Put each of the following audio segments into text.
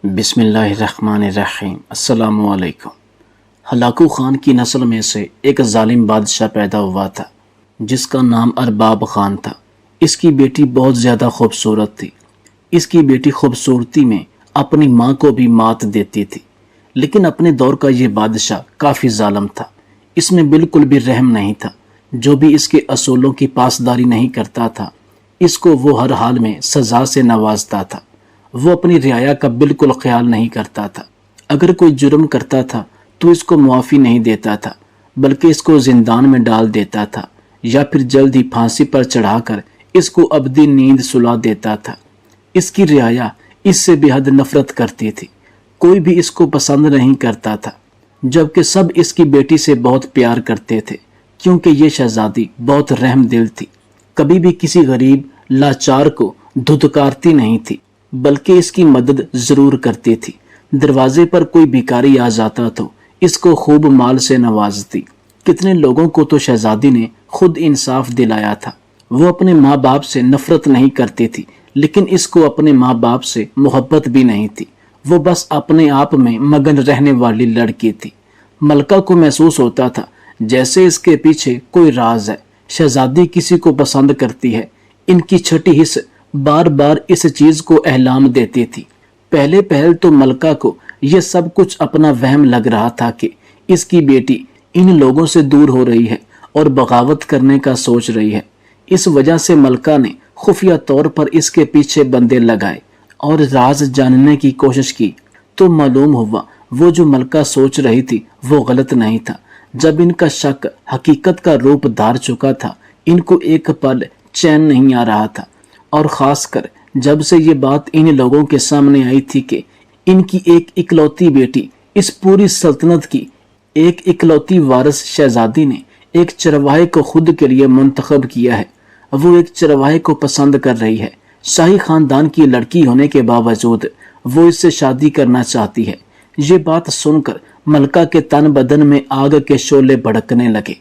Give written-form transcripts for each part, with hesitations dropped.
बिस्मिल्लाहिर्रहमानिर्रहीम। अस्सलामु अलैकुम। हलाकू खान की नस्ल में से एक जालिम बादशाह पैदा हुआ था जिसका नाम अरबाब खान था। इसकी बेटी बहुत ज़्यादा खूबसूरत थी। इसकी बेटी खूबसूरती में अपनी माँ को भी मात देती थी। लेकिन अपने दौर का ये बादशाह काफ़ी जालिम था। इसमें बिल्कुल भी रहम नहीं था। जो भी इसके असूलों की पासदारी नहीं करता था, इसको वो हर हाल में सज़ा से नवाजता था। वो अपनी रियाया का बिल्कुल ख्याल नहीं करता था। अगर कोई जुर्म करता था तो इसको मुआफ़ी नहीं देता था, बल्कि इसको जिंदान में डाल देता था या फिर जल्द ही फांसी पर चढ़ाकर इसको अबदी नींद सुला देता था। इसकी रियाया इससे बेहद नफरत करती थी। कोई भी इसको पसंद नहीं करता था, जबकि सब इसकी बेटी से बहुत प्यार करते थे, क्योंकि ये शहजादी बहुत रहम दिल थी। कभी भी किसी गरीब लाचार को धुतकारती नहीं थी, बल्कि इसकी मदद जरूर करती थी। दरवाजे पर कोई भिखारी आ जाता तो इसको खूब माल से नवाजती। कितने लोगों को तो शहजादी ने खुद इंसाफ दिलाया था। वो अपने माँ बाप से नफरत नहीं करती थी, लेकिन इसको अपने माँ बाप से मोहब्बत भी नहीं थी। वो बस अपने आप में मगन रहने वाली लड़की थी। मलका को महसूस होता था जैसे इसके पीछे कोई राज है। शहजादी किसी को पसंद करती है। इनकी छठी हिस्स बार बार इस चीज को एहलाम देती थी। पहले पहल तो मलका को यह सब कुछ अपना वहम लग रहा था कि इसकी बेटी इन लोगों से दूर हो रही है और बगावत करने का सोच रही है। इस वजह से मलका ने खुफिया तौर पर इसके पीछे बंदे लगाए और राज जानने की कोशिश की, तो मालूम हुआ वो जो मलका सोच रही थी वो गलत नहीं था। जब इनका शक हकीकत का रूप धार चुका था, इनको एक पल चैन नहीं आ रहा था। और खासकर जब से ये बात इन लोगों के सामने आई थी कि इनकी एक इकलौती बेटी, इस पूरी सल्तनत की एक इकलौती वारिस शहजादी ने एक चरवाहे को खुद के लिए मुंतखब किया है। वो एक चरवाहे को पसंद कर रही है। शाही खानदान की लड़की होने के बावजूद वो इससे शादी करना चाहती है। ये बात सुनकर मलका के तन बदन में आग के शोले भड़कने लगे।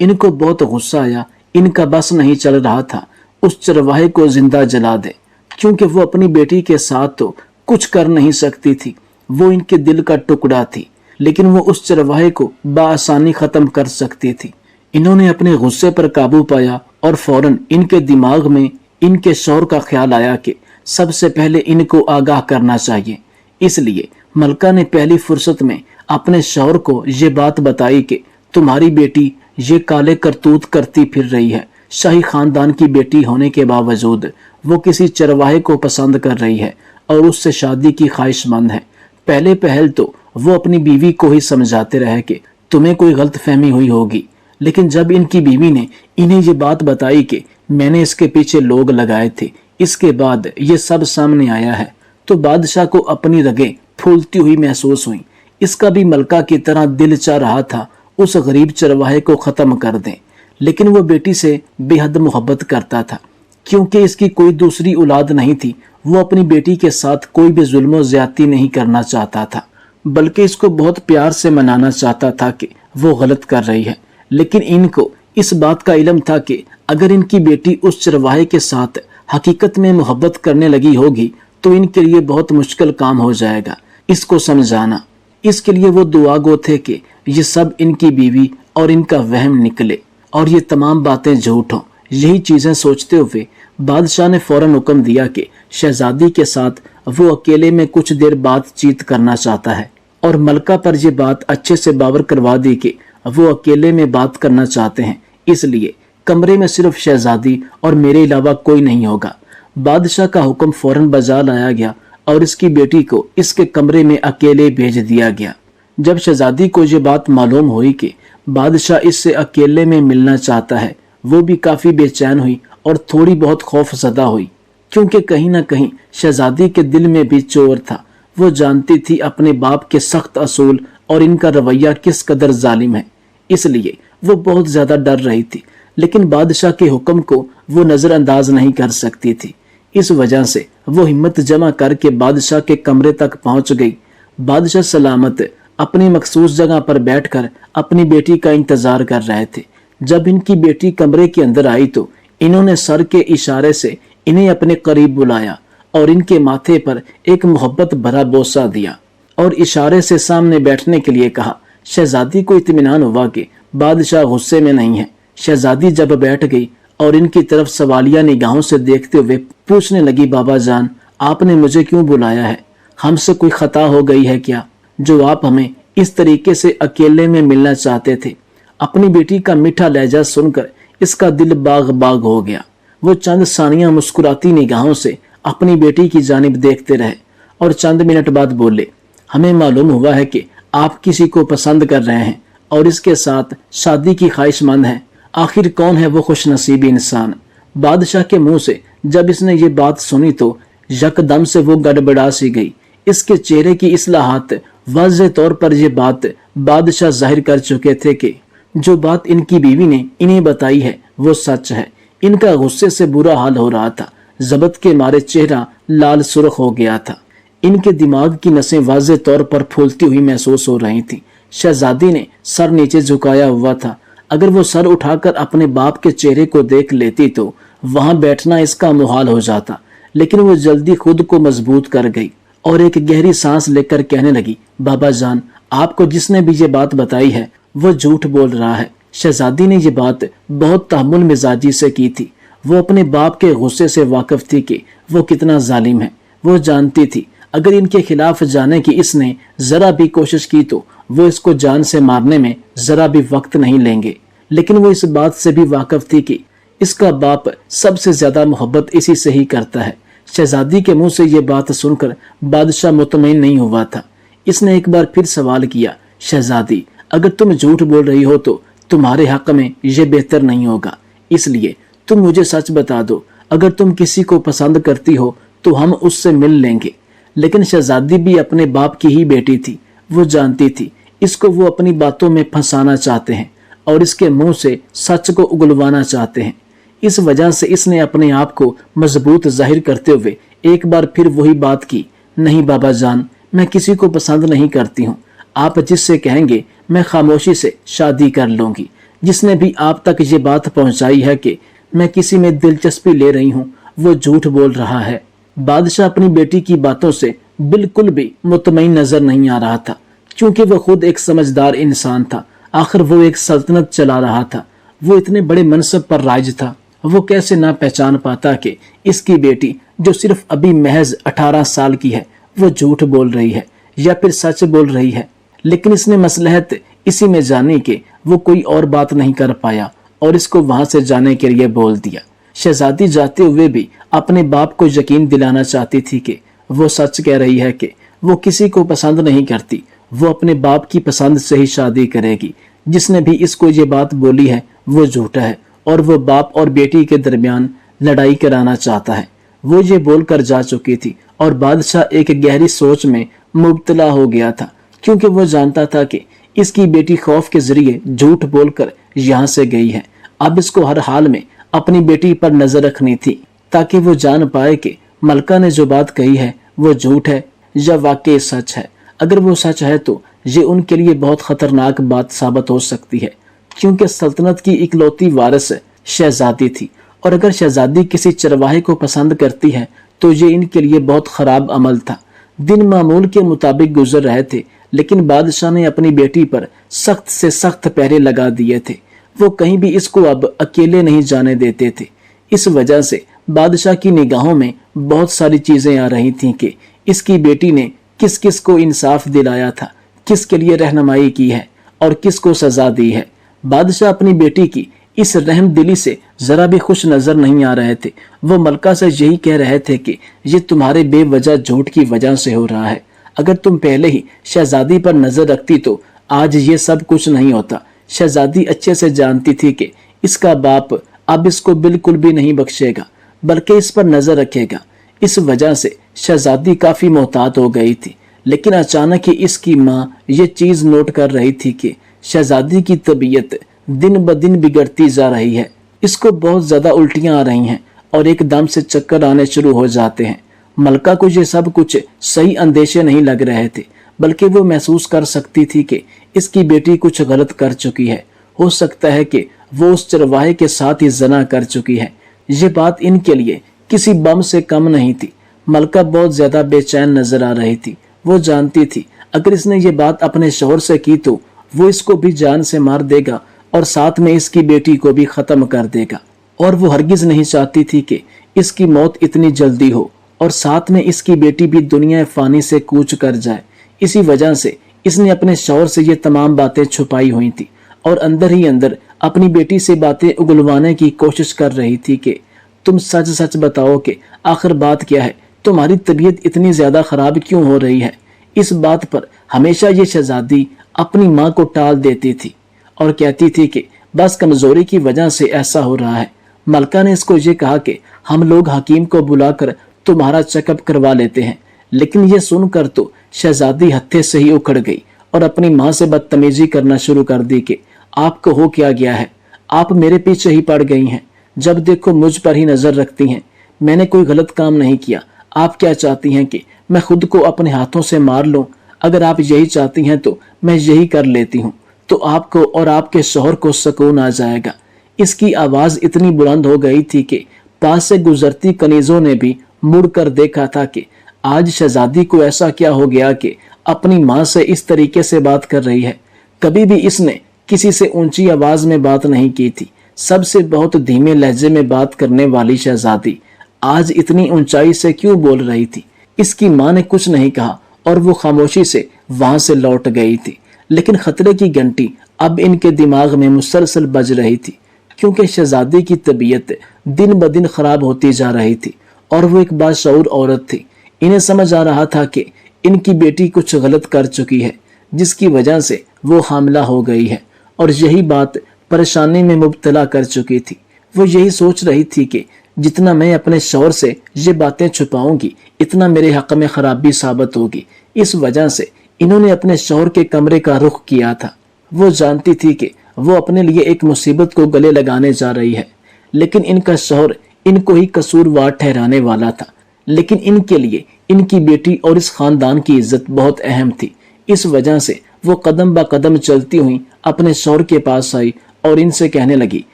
इनको बहुत गुस्सा आया। इनका बस नहीं चल रहा था उस चरवाहे को जिंदा जला दे, क्योंकि वो अपनी बेटी के साथ तो कुछ कर नहीं सकती थी। वो इनके दिल का टुकड़ा थी, लेकिन वो उस चरवाहे को बाआसानी खत्म कर सकती थी। इन्होंने अपने गुस्से पर काबू पाया और फौरन इनके दिमाग में इनके शौहर का ख्याल आया कि सबसे पहले इनको आगाह करना चाहिए। इसलिए मलका ने पहली फुर्सत में अपने शौहर को ये बात बताई कि तुम्हारी बेटी ये काले करतूत करती फिर रही है। शाही खानदान की बेटी होने के बावजूद वो किसी चरवाहे को पसंद कर रही है और उससे शादी की ख्वाहिशमंद है। पहले पहल तो वो अपनी बीवी को ही समझाते रहे कि तुम्हें कोई गलतफहमी हुई होगी, लेकिन जब इनकी बीवी ने इन्हें ये बात बताई कि मैंने इसके पीछे लोग लगाए थे, इसके बाद ये सब सामने आया है, तो बादशाह को अपनी रगें फूलती हुई महसूस हुई। इसका भी मलका की तरह दिल चाह रहा था उस गरीब चरवाहे को खत्म कर दें, लेकिन वो बेटी से बेहद मोहब्बत करता था। क्योंकि इसकी कोई दूसरी औलाद नहीं थी, वो अपनी बेटी के साथ कोई भी जुल्म ज्यादती नहीं करना चाहता था, बल्कि इसको बहुत प्यार से मनाना चाहता था कि वो गलत कर रही है। लेकिन इनको इस बात का इल्म था कि अगर इनकी बेटी उस चरवाहे के साथ हकीकत में मोहब्बत करने लगी होगी तो इनके लिए बहुत मुश्किल काम हो जाएगा इसको समझाना। इसके लिए वो दुआ गो थे कि ये सब इनकी बीवी और इनका वहम निकले और ये तमाम बातें झूठ हों। यही चीजें सोचते हुए बादशाह ने फौरन हुक्म दिया कि शहजादी के साथ वो अकेले में कुछ देर बातचीत करना चाहता है, और मलका पर यह बात अच्छे से बावर करवा दी कि वो अकेले में बात करना चाहते हैं, इसलिए कमरे में सिर्फ शहजादी और मेरे अलावा कोई नहीं होगा। बादशाह का हुक्म फौरन बजा लाया गया और इसकी बेटी को इसके कमरे में अकेले भेज दिया गया। जब शहजादी को ये बात मालूम हुई कि बादशाह इससे अकेले में मिलना चाहता है, वो भी काफी बेचैन हुई और थोड़ी बहुत खौफजदा हुई, क्योंकि कहीं ना कहीं शहजादी के दिल में भी चोर था। वो जानती थी अपने बाप के सख्त असूल और इनका रवैया किस कदर जालिम है, इसलिए वो बहुत ज्यादा डर रही थी। लेकिन बादशाह के हुक्म को वो नजरअंदाज नहीं कर सकती थी। इस वजह से वो हिम्मत जमा करके बादशाह के कमरे तक पहुंच गई। बादशाह सलामत अपनी मखसूस जगह पर बैठकर अपनी बेटी का इंतजार कर रहे थे। जब इनकी बेटी कमरे के अंदर आई तो इन्होंने सर के इशारे से इन्हें अपने करीब बुलाया और इनके माथे पर एक मोहब्बत भरा बोसा दिया और इशारे से सामने बैठने के लिए कहा। शहजादी को इत्मीनान हुआ कि बादशाह गुस्से में नहीं है। शहजादी जब बैठ गई और इनकी तरफ सवालिया निगाहों से देखते हुए पूछने लगी, बाबा जान, आपने मुझे क्यों बुलाया है? हमसे कोई खता हो गई है क्या, जो आप हमें इस तरीके से अकेले में मिलना चाहते थे? अपनी बेटी का मीठा लहजा सुनकर इसका दिल बाग बाग हो गया। वो चंद सानियां मुस्कुराती निगाहों से अपनी बेटी की जानिब देखते रहे और चंद मिनट बाद बोले, हमें मालूम हुआ है कि आप किसी को पसंद कर रहे हैं और इसके साथ शादी की ख्वाहिशमंद हैं। आखिर कौन है वो खुशनसीबी इंसान? बादशाह के मुंह से जब इसने ये बात सुनी तो यकदम से वो गड़बड़ा सी गई। इसके चेहरे की इस्लाहात वाज़ेह तौर पर ये बात बादशाह जाहिर कर चुके थे कि जो बात इनकी बीवी ने इन्हें बताई है वो सच है। इनका गुस्से से बुरा हाल हो रहा था। जबत के मारे चेहरा लाल सुर्ख हो गया था। इनके दिमाग की नसें वाज़ेह तौर पर फूलती हुई महसूस हो रही थी। शहजादी ने सर नीचे झुकाया हुआ था। अगर वो सर उठाकर अपने बाप के चेहरे को देख लेती तो वहां बैठना इसका मुहाल हो जाता, लेकिन वो जल्दी खुद को मजबूत कर गई और एक गहरी सांस लेकर कहने लगी, बाबा जान, आपको जिसने भी ये बात बताई है वो झूठ बोल रहा है। शहजादी ने ये बात बहुत तहम्मुल मिजाजी से की थी। वो अपने बाप के गुस्से से वाकिफ थी कि वो कितना जालिम है। वो जानती थी अगर इनके खिलाफ जाने की इसने जरा भी कोशिश की तो वो इसको जान से मारने में जरा भी वक्त नहीं लेंगे। लेकिन वो इस बात से भी वाकिफ थी कि इसका बाप सबसे ज्यादा मोहब्बत इसी से ही करता है। शहजादी के मुंह से ये बात सुनकर बादशाह मुतमईन नहीं हुआ था। इसने एक बार फिर सवाल किया, शहजादी, अगर तुम झूठ बोल रही हो तो तुम्हारे हक में ये बेहतर नहीं होगा, इसलिए तुम मुझे सच बता दो। अगर तुम किसी को पसंद करती हो तो हम उससे मिल लेंगे। लेकिन शहजादी भी अपने बाप की ही बेटी थी। वो जानती थी इसको वो अपनी बातों में फंसाना चाहते हैं और इसके मुंह से सच को उगलवाना चाहते हैं। इस वजह से इसने अपने आप को मजबूत जाहिर करते हुए एक बार फिर वही बात की, नहीं बाबा जान, मैं किसी को पसंद नहीं करती हूँ। आप जिससे कहेंगे मैं खामोशी से शादी कर लूंगी। जिसने भी आप तक ये बात पहुंचाई है कि मैं किसी में दिलचस्पी ले रही हूँ वो झूठ बोल रहा है। बादशाह अपनी बेटी की बातों से बिल्कुल भी मुतमईन नजर नहीं आ रहा था, क्योंकि वो खुद एक समझदार इंसान था। आखिर वो एक सल्तनत चला रहा था, वो इतने बड़े मनसब पर राज था। वो कैसे ना पहचान पाता कि इसकी बेटी जो सिर्फ अभी महज 18 साल की है वो झूठ बोल रही है या फिर सच बोल रही है। लेकिन इसने मसलहत इसी में जाने के वो कोई और बात नहीं कर पाया और इसको वहां से जाने के लिए बोल दिया। शहजादी जाते हुए भी अपने बाप को यकीन दिलाना चाहती थी कि वो सच कह रही है कि वो किसी को पसंद नहीं करती। वो अपने बाप की पसंद से ही शादी करेगी। जिसने भी इसको ये बात बोली है वो झूठा है और वो बाप और बेटी के दरमियान लड़ाई कराना चाहता है। वो ये बोलकर जा चुकी थी और बादशाह एक गहरी सोच में मुब्तला हो गया था, क्योंकि वो जानता था कि इसकी बेटी खौफ के जरिए झूठ बोलकर यहाँ से गई है। अब इसको हर हाल में अपनी बेटी पर नजर रखनी थी ताकि वो जान पाए कि मलका ने जो बात कही है वो झूठ है या वाकई सच है। अगर वो सच है तो ये उनके लिए बहुत खतरनाक बात साबित हो सकती है, क्योंकि सल्तनत की इकलौती वारिस शहजादी थी और अगर शहजादी किसी चरवाहे को पसंद करती है तो ये इनके लिए बहुत खराब अमल था। दिन मामूल के मुताबिक गुजर रहे थे, लेकिन बादशाह ने अपनी बेटी पर सख्त से सख्त पहरे लगा दिए थे। वो कहीं भी इसको अब अकेले नहीं जाने देते थे। इस वजह से बादशाह की निगाहों में बहुत सारी चीजें आ रही थीं कि इसकी बेटी ने किस किस को इंसाफ दिलाया था, किसके लिए रहनुमाई की है और किसको सजा दी है। बादशाह अपनी बेटी की इस रहम दिली से जरा भी खुश नजर नहीं आ रहे थे। वो मलका से यही कह रहे थे कि ये तुम्हारे बेवजह झूठ की वजह से हो रहा है। अगर तुम पहले ही शहजादी पर नजर रखती तो आज ये सब कुछ नहीं होता। शहजादी अच्छे से जानती थी कि इसका बाप अब इसको बिल्कुल भी नहीं बख्शेगा, बल्कि इस पर नजर रखेगा। इस वजह से शहजादी काफी मोहतात हो गई थी। लेकिन अचानक ही इसकी माँ ये चीज नोट कर रही थी कि शहजादी की तबीयत दिन ब दिन बिगड़ती जा रही है। इसको बहुत ज्यादा उल्टियां आ रही हैं और एकदम से चक्कर आने शुरू हो जाते हैं। मलका को ये सब कुछ सही अंदेशे नहीं लग रहे थे, बल्कि वो महसूस कर सकती थी कि इसकी बेटी कुछ गलत कर चुकी है। हो सकता है कि वो उस चरवाहे के साथ ही जना कर चुकी है। ये बात इनके लिए किसी बम से कम नहीं थी। मलका बहुत ज्यादा बेचैन नजर आ रही थी। वो जानती थी अगर इसने ये बात अपने शौहर से की तो वो इसको भी जान से मार देगा और साथ में इसकी बेटी को भी खत्म कर देगा, और वो हरगिज नहीं चाहती थी कि इसकी मौत इतनी जल्दी हो और साथ में इसकी बेटी भी दुनिया फानी से कूच कर जाए। इसी वजह से इसने अपने शौहर से ये तमाम बातें छुपाई हुई थी और अंदर ही अंदर अपनी बेटी से बातें उगलवाने की कोशिश कर रही थी कि तुम सच सच बताओ कि आखिर बात क्या है, तुम्हारी तबीयत इतनी ज्यादा खराब क्यों हो रही है। इस बात पर हमेशा ये शहजादी अपनी माँ को टाल देती थी और कहती थी कि बस कमजोरी की वजह से ऐसा हो रहा है। मलका ने इसको ये कहा कि हम लोग हकीम को बुलाकर तुम्हारा चेकअप करवा लेते हैं, लेकिन ये सुनकर तो शहजादी हत्थे से ही उखड़ गई और अपनी माँ से बदतमीजी करना शुरू कर दी कि आपको हो क्या गया है, आप मेरे पीछे ही पड़ गई हैं, जब देखो मुझ पर ही नजर रखती हैं, मैंने कोई गलत काम नहीं किया, आप क्या चाहती हैं कि मैं खुद को अपने हाथों से मार लूं? अगर आप यही चाहती हैं तो मैं यही कर लेती हूँ, तो आपको और आपके शौहर को सुकून आ जाएगा। इसकी आवाज इतनी बुलंद हो गई थी कि पास से गुजरती कनीजों ने भी मुड़ कर देखा था कि आज शहजादी को ऐसा क्या हो गया कि अपनी माँ से इस तरीके से बात कर रही है। कभी भी इसने किसी से ऊंची आवाज में बात नहीं की थी। सबसे बहुत धीमे लहजे में बात करने वाली शहजादी आज इतनी ऊंचाई से क्यों बोल रही थी। इसकी माँ ने कुछ नहीं कहा और वो खामोशी से वहां से लौट गई थी, लेकिन खतरे की घंटी अब इनके दिमाग में मुसलसल बज रही थी, क्योंकि शहजादी की तबीयत दिन ब दिन खराब होती जा रही थी और वो एक बाशऊर औरत थी। इन्हें समझ आ रहा था कि इनकी बेटी कुछ गलत कर चुकी है, जिसकी वजह से वो हामला हो गई है और यही बात परेशानी में मुब्तला कर चुकी थी। वो यही सोच रही थी कि जितना मैं अपने शौहर से ये बातें छुपाऊंगी इतना मेरे हक में खराबी साबित होगी। इस वजह से इन्होंने अपने शौहर के कमरे का रुख किया था। वो जानती थी कि वो अपने लिए एक मुसीबत को गले लगाने जा रही है, लेकिन इनका शौहर इनको ही कसूरवार ठहराने वाला था। लेकिन इनके लिए इनकी बेटी और इस खानदान की इज्जत बहुत अहम थी। इस वजह से वो कदम ब कदम चलती हुई अपने शौहर के पास आई और इनसे कहने लगी,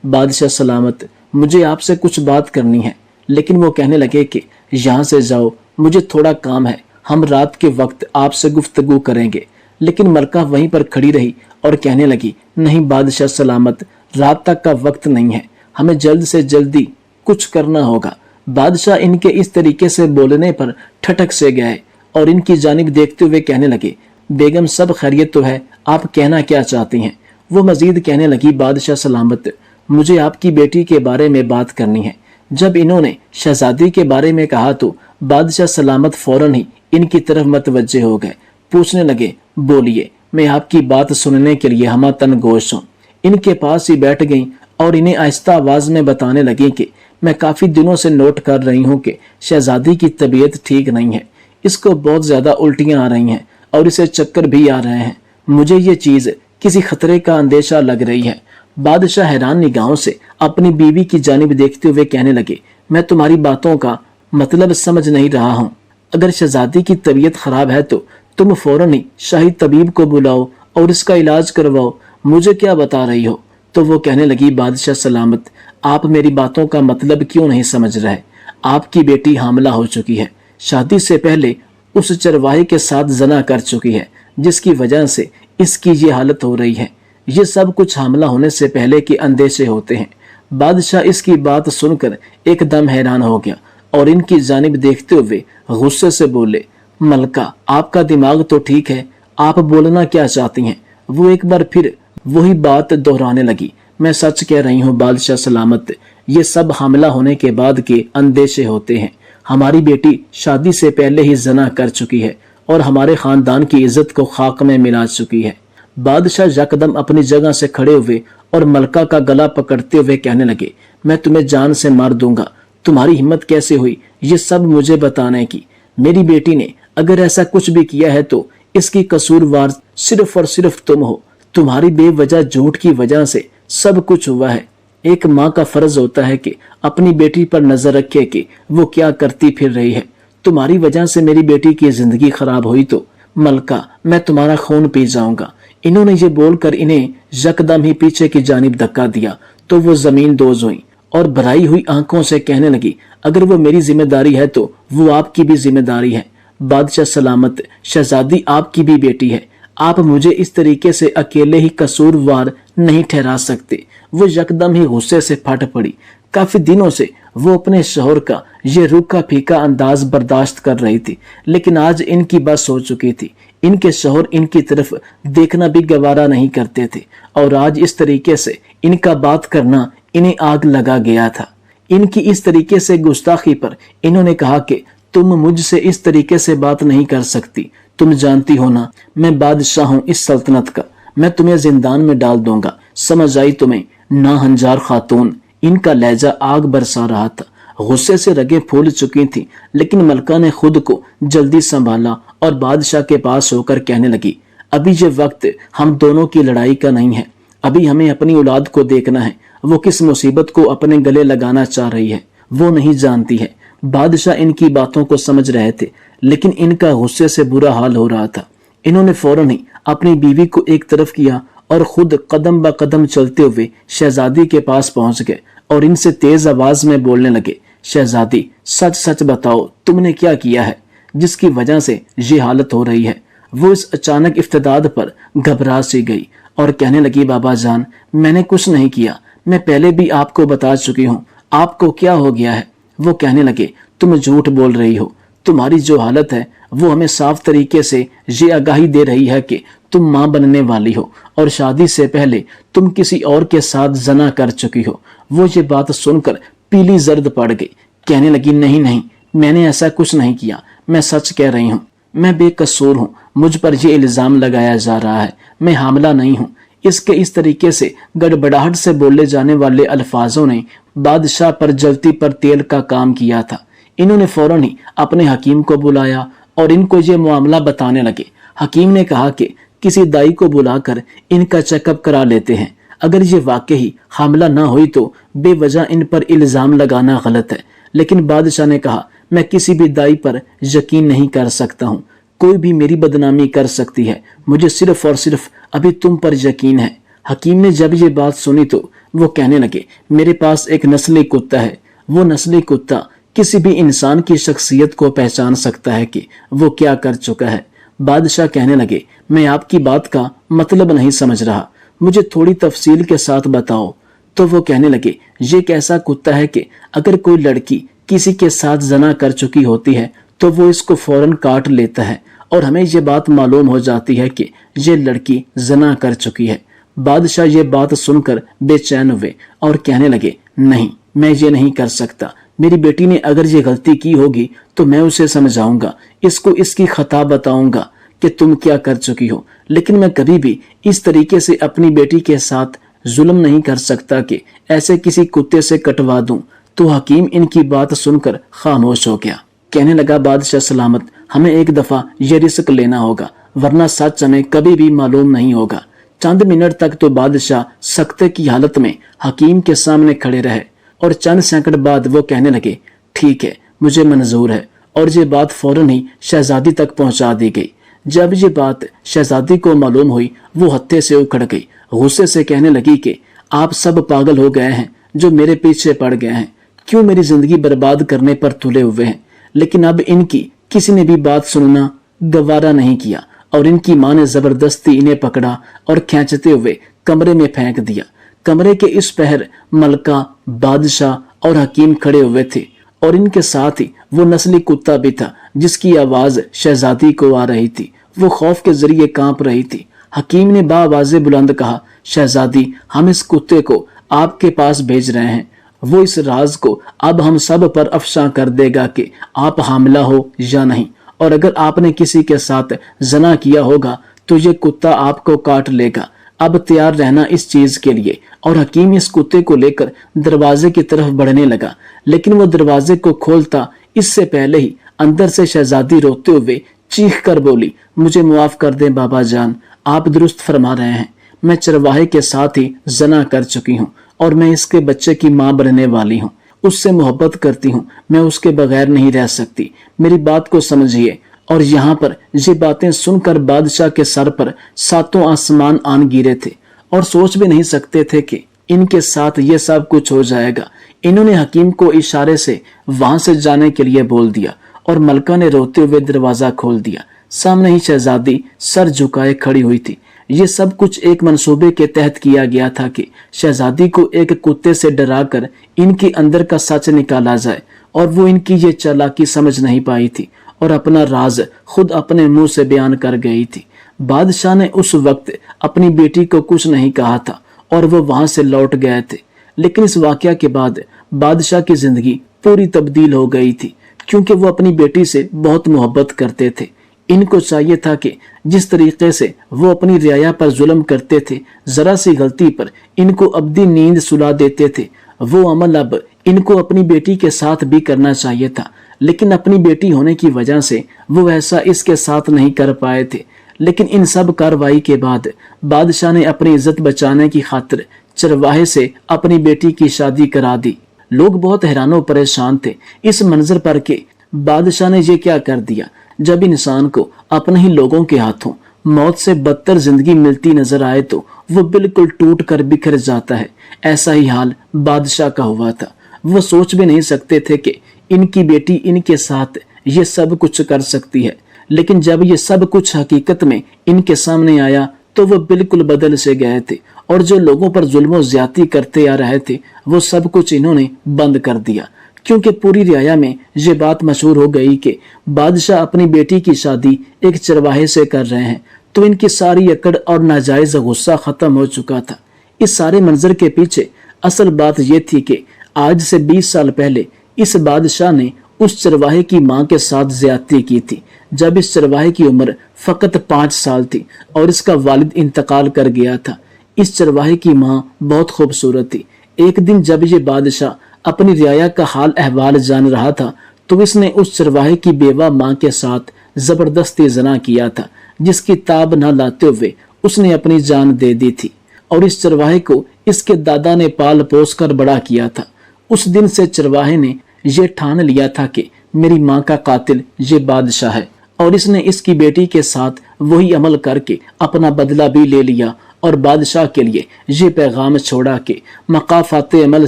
बादशाह सलामत, मुझे आपसे कुछ बात करनी है। लेकिन वो कहने लगे कि यहाँ से जाओ, मुझे थोड़ा काम है, हम रात के वक्त आपसे गुफ्तगू करेंगे। लेकिन मलका वहीं पर खड़ी रही और कहने लगी, नहीं बादशाह सलामत, रात तक का वक्त नहीं है, हमें जल्द से जल्दी कुछ करना होगा। बादशाह इनके इस तरीके से बोलने पर ठटक से गए और इनकी जानिब देखते हुए कहने लगे, बेगम सब खैरियत तो है, आप कहना क्या चाहती हैं? वो मजीद कहने लगी, बादशाह सलामत, मुझे आपकी बेटी के बारे में बात करनी है। जब इन्होंने शहजादी के बारे में कहा तो बादशाह सलामत फौरन ही इनकी तरफ मतवज्जे हो गए। पूछने लगे, बोलिए, मैं आपकी बात सुनने के लिए हमतन गोश हूँ। इनके पास ही बैठ गई और इन्हें आहिस्ता आवाज में बताने लगी कि मैं काफी दिनों से नोट कर रही हूँ कि शहजादी की तबीयत ठीक नहीं है, इसको बहुत ज्यादा उल्टियां आ रही हैं और इसे चक्कर भी आ रहे हैं। मुझे ये चीज किसी खतरे का अंदेशा लग रही है। बादशाह हैरान निगाहों से अपनी बीवी की जानिब देखते हुए कहने लगे, मैं तुम्हारी बातों का मतलब समझ नहीं रहा हूँ। अगर शहजादी की तबीयत खराब है तो तुम फौरन ही शाही तबीब को बुलाओ और इसका इलाज करवाओ, मुझे क्या बता रही हो? तो वो कहने लगी, बादशाह सलामत, आप मेरी बातों का मतलब क्यों नहीं समझ रहे? आपकी बेटी हामला हो चुकी है, शादी से पहले उस चरवाहे के साथ जना कर चुकी है, जिसकी वजह से इसकी ये हालत हो रही है। ये सब कुछ हामला होने से पहले के अंदेशे होते हैं। बादशाह इसकी बात सुनकर एकदम हैरान हो गया और इनकी जानिब देखते हुए गुस्से से बोले, मलका, आपका दिमाग तो ठीक है, आप बोलना क्या चाहती हैं? वो एक बार फिर वही बात दोहराने लगी, मैं सच कह रही हूँ बादशाह सलामत, ये सब हमला होने के बाद के अंदेशे होते हैं। हमारी बेटी शादी से पहले ही जना कर चुकी है और हमारे खानदान की इज्जत को खाक में मिला चुकी है। बादशाह यकदम अपनी जगह से खड़े हुए और मलका का गला पकड़ते हुए कहने लगे, मैं तुम्हें जान से मार दूंगा। तुम्हारी हिम्मत कैसे हुई ये सब मुझे बताने की? मेरी बेटी ने अगर ऐसा कुछ भी किया है तो इसकी कसूरवार सिर्फ और सिर्फ तुम हो। तुम्हारी बेवजह झूठ की वजह से सब कुछ हुआ है। एक माँ का फर्ज होता है कि अपनी बेटी पर नजर रखे कि वो क्या करती फिर रही है। तुम्हारी वजह से मेरी बेटी की जिंदगी खराब हुई तो मलका, मैं तुम्हारा खून पी जाऊंगा। इन्होंने ये बोलकर इन्हें यकदम ही पीछे की जानिब धक्का दिया तो वो जमीन दोज हुई और भराई हुई आंखों से कहने लगी, अगर वो मेरी जिम्मेदारी है तो वो आपकी भी जिम्मेदारी है। बादशाह सलामत, शहजादी आपकी भी बेटी है, आप मुझे इस तरीके से अकेले ही कसूरवार नहीं ठहरा सकते। वो यकदम ही गुस्से से फट पड़ी। काफी दिनों से वो अपने शौहर का ये रूखा फीका अंदाज बर्दाश्त कर रही थी, लेकिन आज इनकी बस हो चुकी थी। इनके शौहर इनकी तरफ देखना भी गवारा नहीं करते थे और आज इस तरीके से इनका बात करना इन्हें आग लगा गया था। इनकी इस तरीके से गुस्ताखी पर इन्होंने कहा कि तुम मुझसे इस तरीके से बात नहीं कर सकती, तुम जानती हो ना मैं बादशाह हूं इस सल्तनत का, मैं तुम्हें जिंदान में डाल दूंगा, समझ आई तुम्हें ना हंजार खातून। इनका लहजा आग बरसा रहा था। गुस्से से रगें फूल चुकी थी, लेकिन मलका ने खुद को जल्दी संभाला और बादशाह के पास होकर कहने लगी, अभी ये वक्त हम दोनों की लड़ाई का नहीं है, अभी हमें अपनी औलाद को देखना है। वो किस मुसीबत को अपने गले लगाना चाह रही है वो नहीं जानती है। बादशाह इनकी बातों को समझ रहे थे, लेकिन इनका गुस्से से बुरा हाल हो रहा था। इन्होंने फौरन ही अपनी बीवी को एक तरफ किया और खुद कदम ब कदम चलते हुए शहजादी के पास पहुंच गए और इनसे तेज आवाज में बोलने लगे, शहजादी सच सच बताओ तुमने क्या किया है जिसकी वजह से ये हालत हो रही है। वो इस अचानक इफ्तिदाद पर घबरा सी गई और कहने लगी, बाबा जान मैंने कुछ नहीं किया, मैं पहले भी आपको बता चुकी हूँ, आपको क्या हो गया है। वो कहने लगे, तुम झूठ बोल रही हो, तुम्हारी जो हालत है वो हमें साफ तरीके से ये आगाही दे रही है कि तुम मां बनने वाली हो और शादी से पहले तुम किसी और के साथ जना कर चुकी हो। वो ये बात सुनकर पीली जर्द पड़ गई, कहने लगी, नहीं नहीं मैंने ऐसा कुछ नहीं किया, मैं सच कह रही हूँ, मैं बेकसूर हूँ, मुझ पर यह इल्जाम लगाया जा रहा है, मैं हामला नहीं हूँ। इसके इस तरीके से गड़बड़ाहट से बोले जाने वाले अल्फाजों ने बादशाह पर जलती पर तेल का काम किया था। इन्होंने फौरन ही अपने हकीम को बुलाया और इनको ये मामला बताने लगे। हकीम ने कहा कि किसी दाई को बुलाकर इनका चेकअप करा लेते हैं, अगर ये वाकई हामला ना हुई तो बेवजह इन पर इल्जाम लगाना गलत है। लेकिन बादशाह ने कहा, मैं किसी भी दाई पर यकीन नहीं कर सकता हूँ, कोई भी मेरी बदनामी कर सकती है, मुझे सिर्फ और सिर्फ अभी तुम पर यकीन है। हकीम ने जब ये बात सुनी तो वो कहने लगे, मेरे पास एक नस्ली कुत्ता है, वो नस्ली कुत्ता किसी भी इंसान की शख्सियत को पहचान सकता है कि वो क्या कर चुका है। बादशाह कहने लगे, मैं आपकी बात का मतलब नहीं समझ रहा, मुझे थोड़ी तफसील के साथ बताओ। तो वो कहने लगे, ये एक ऐसा कुत्ता है कि अगर कोई लड़की किसी के साथ जना कर चुकी होती है तो वो इसको फौरन काट लेता है और हमें ये बात मालूम हो जाती है कि ये लड़की जना कर चुकी है। बादशाह ये बात सुनकर बेचैन हुए और कहने लगे, नहीं मैं ये नहीं कर सकता, मेरी बेटी ने अगर ये गलती की होगी तो मैं उसे समझाऊंगा, इसको इसकी खता बताऊंगा कि तुम क्या कर चुकी हो, लेकिन मैं कभी भी इस तरीके से अपनी बेटी के साथ जुल्म नहीं कर सकता कि ऐसे किसी कुत्ते से कटवा दूं। तो हकीम इनकी बात सुनकर खामोश हो गया। कहने लगा, बादशाह सलामत, हमें एक दफा ये रिस्क लेना होगा, वरना सच हमें कभी भी मालूम नहीं होगा। चंद मिनट तक तो बादशाह सख्ते की हालत में हकीम के सामने खड़े रहे और चंद सेकंड बाद वो कहने लगे, ठीक है मुझे मंजूर है, और ये बात फौरन ही शहजादी तक पहुंचा दी गई। जब ये बात शहजादी को मालूम हुई वो हत्थे से उखड़ गई, गुस्से से कहने लगी कि आप सब पागल हो गए हैं जो मेरे पीछे पड़ गए हैं, क्यों मेरी जिंदगी बर्बाद करने पर तुले हुए हैं। लेकिन अब इनकी किसी ने भी बात सुनना गवारा नहीं किया और इनकी मां ने जबरदस्ती इन्हें पकड़ा और खींचते हुए कमरे में फेंक दिया। कमरे के इस पहर मलका, बादशाह और हकीम खड़े हुए थे और इनके साथ ही वो नस्ली कुत्ता भी था जिसकी आवाज शहजादी को आ रही थी। वो खौफ के जरिए कांप रही थी। हकीम ने बाआवाज़े बुलंद कहा, शहजादी हम इस कुत्ते को आपके पास भेज रहे हैं, वो इस राज को अब हम सब पर अफशा कर देगा कि आप हामिला हो या नहीं, और अगर आपने किसी के साथ जना किया होगा तो ये कुत्ता आपको काट लेगा। अब तैयार रहना इस चीज के लिए। और हकीम इस कुत्ते को लेकर दरवाजे की तरफ बढ़ने लगा, लेकिन वो दरवाजे को खोलता इससे पहले ही अंदर से शहजादी रोते हुए चीख कर बोली, मुझे मुआफ कर दें बाबा जान, आप दुरुस्त फरमा रहे हैं, मैं चरवाहे के साथ ही जना कर चुकी हूँ और मैं इसके बच्चे की मां बनने वाली हूँ, उससे मोहब्बत करती हूँ, मैं उसके बगैर नहीं रह सकती, मेरी बात को समझिए। और यहाँ पर ये बातें सुनकर बादशाह के सर पर सातों आसमान आन गिरे थे और सोच भी नहीं सकते थे कि इनके साथ ये सब कुछ हो जाएगा। इन्होंने हकीम को इशारे से वहां से जाने के लिए बोल दिया और मलका ने रोते हुए दरवाजा खोल दिया। सामने ही शहजादी सर झुकाए खड़ी हुई थी। ये सब कुछ एक मंसूबे के तहत किया गया था कि शहजादी को एक कुत्ते से डराकर इनके अंदर का सच निकाला जाए, और वो इनकी ये चालाकी समझ नहीं पाई थी और अपना राज खुद अपने मुंह से बयान कर गई थी। बादशाह ने उस वक्त अपनी बेटी को कुछ नहीं कहा था और वो वहां से लौट गए थे। लेकिन इस वाकया के बाद बादशाह की जिंदगी पूरी तब्दील हो गई थी, क्योंकि वो अपनी बेटी से बहुत मोहब्बत करते थे। इनको चाहिए था कि जिस तरीके से वो अपनी रियाया पर जुल्म करते थे, जरा सी गलती पर इनको अब्दी नींद सुला देते थे, वो अमल अब इनको अपनी बेटी के साथ भी करना चाहिए था। लेकिन अपनी बेटी होने की वजह से वो ऐसा इसके साथ नहीं कर पाए थे। लेकिन इन सब कार्रवाई के बाद बादशाह ने अपनी इज्जत बचाने की खातिर चरवाहे से अपनी बेटी की शादी करा दी। लोग बहुत हैरान परेशान थे इस मंजर पर के बादशाह ने ये क्या कर दिया। जब इंसान को अपने ही लोगों के हाथों मौत से बदतर जिंदगी मिलती नजर आए तो वो बिल्कुल टूट कर बिखर जाता है। ऐसा ही हाल बादशाह का हुआ था। वो सोच भी नहीं सकते थे कि इनकी बेटी इनके साथ ये सब कुछ कर सकती है। लेकिन जब ये सब कुछ हकीकत में इनके सामने आया तो वो बिल्कुल बदल से गए थे, और जो लोगों पर जुल्म ज्यादती करते आ रहे थे वो सब कुछ इन्होंने बंद कर दिया। क्योंकि पूरी रियाया में ये बात मशहूर हो गई कि बादशाह अपनी बेटी की शादी एक चरवाहे से कर रहे हैं, तो इनकी सारी अकड़ और नाजायज गुस्सा खत्म हो चुका था। इस सारे मंजर के पीछे असल बात यह थी कि आज से 20 साल पहले इस बादशाह ने उस चरवाहे की मां के साथ ज्यादती की थी, जब इस चरवाहे की उम्र फकत 5 साल थी और इसका वालिद इंतकाल कर गया था। इस चरवाहे की मां बहुत खूबसूरत थी। एक दिन जब ये बादशाह अपनी रियाया का हाल अहवाल जान रहा था तो इसने उस चरवाहे की बेवा मां के साथ जबरदस्ती जना किया था, जिसकी ताब न लाते हुए उसने अपनी जान दे दी थी। और इस चरवाहे को इसके दादा ने पाल पोस कर बड़ा किया था। उस दिन से चरवाहे ने यह ठान लिया था कि मेरी मां का कातिल ये बादशाह है, और इसने इसकी बेटी के साथ वही अमल करके अपना बदला भी ले लिया और बादशाह के लिए ये पैगाम छोड़ा कि मकाफाते अमल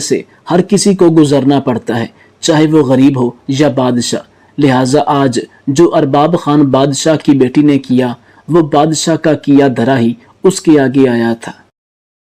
से हर किसी को गुजरना पड़ता है, चाहे वो गरीब हो या बादशाह। लिहाजा आज जो अरबाब खान बादशाह की बेटी ने किया, वो बादशाह का किया धरा ही उसके आगे आया था।